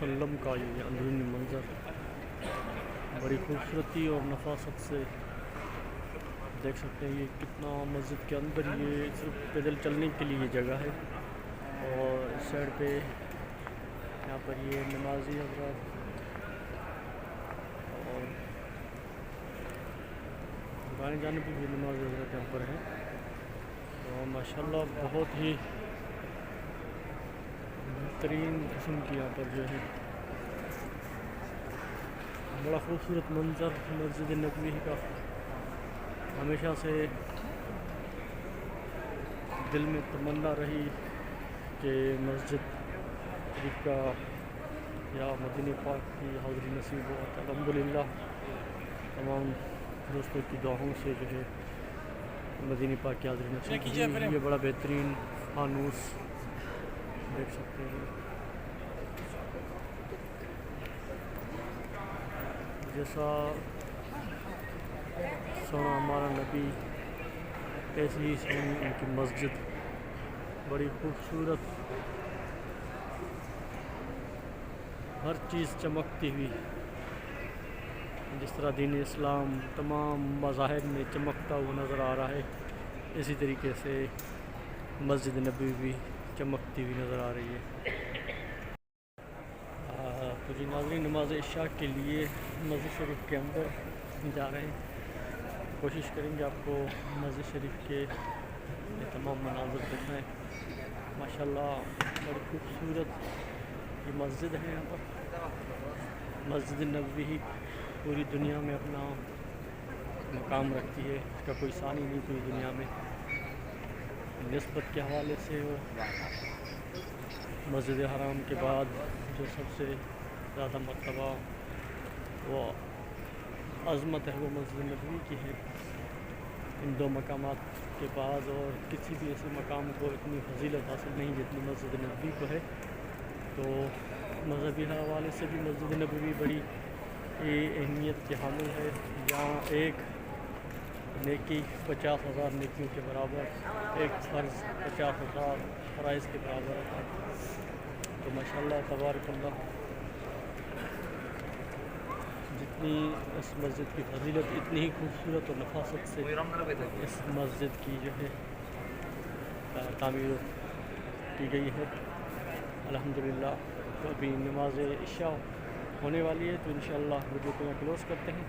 वसल्लम का ये अंदरूनी मंज़र बड़ी खूबसूरती और नफासत से देख सकते हैं। ये कितना मस्जिद के अंदर ये सिर्फ पैदल चलने के लिए जगह है और इस साइड पे यहाँ पर ये नमाजी हज़रात और बाएं जाने पे भी नमाजी हज़रात यहाँ पर हैं। तो माशाल्लाह बहुत ही बेहतरीन किस्म की यहाँ पर जो है बड़ा खूबसूरत मंज़र मस्जिद नबवी का हमेशा से दिल में तमन्ना रही कि मस्जिद शरीफ का या मदीने पाक की हाज़िरी नसीब हो। अल्हम्दुलिल्लाह तमाम दोस्तों की दुआओं से जो है मदीने पाक की हाज़िरी नसीब हुई। ये बड़ा बेहतरीन फानूस देख सकते हैं। जैसा सोना हमारा नबी ऐसी ही सोनी उनकी मस्जिद बड़ी खूबसूरत, हर चीज़ चमकती हुई। जिस तरह दीन इस्लाम तमाम मज़ाहिब में चमकता हुआ नज़र आ रहा है, इसी तरीके से मस्जिद नबी भी चमकती हुई नज़र आ रही है। तो जी नाज़रीन, नमाज़ इशा के लिए मस्जिद शरीफ के अंदर जा रहे हैं। कोशिश करेंगे आपको मस्जिद शरीफ के ये तमाम मनाज़िर दिखाएँ। माशाल्लाह बड़ी खूबसूरत ये मस्जिद है। यहाँ पर मस्जिद नबवी ही पूरी दुनिया में अपना मकाम रखती है, इसका कोई सानी नहीं पूरी दुनिया में। निस्बत के हवाले से वो मस्जिद हराम के बाद जो सबसे ज़्यादा मर्तबा वो अज़मत है वो मस्जिद नबवी की है। इन दो मकामात के बाद और किसी भी ऐसे मकाम को इतनी फजीलत हासिल नहीं जितनी मस्जिद नबवी को है। तो मजहबी हवाले से भी मस्जिद नबवी बड़ी अहमियत के हामिल है। यहाँ एक नेकी 50,000 नेकियों के बराबर, एक फ़र्ज़ 50,000 फ़राइज़ के बराबर है। तो माशाल्लाह तबारकल्लाह, जितनी इस मस्जिद की फजीलत इतनी ही खूबसूरत और नफासत से इस मस्जिद की जो है तामीर की गई है। अल्हम्दुलिल्लाह। तो अभी नमाज इशा होने वाली है, तो इंशाअल्लाह वीडियो को यहाँ क्लोज़ करते हैं।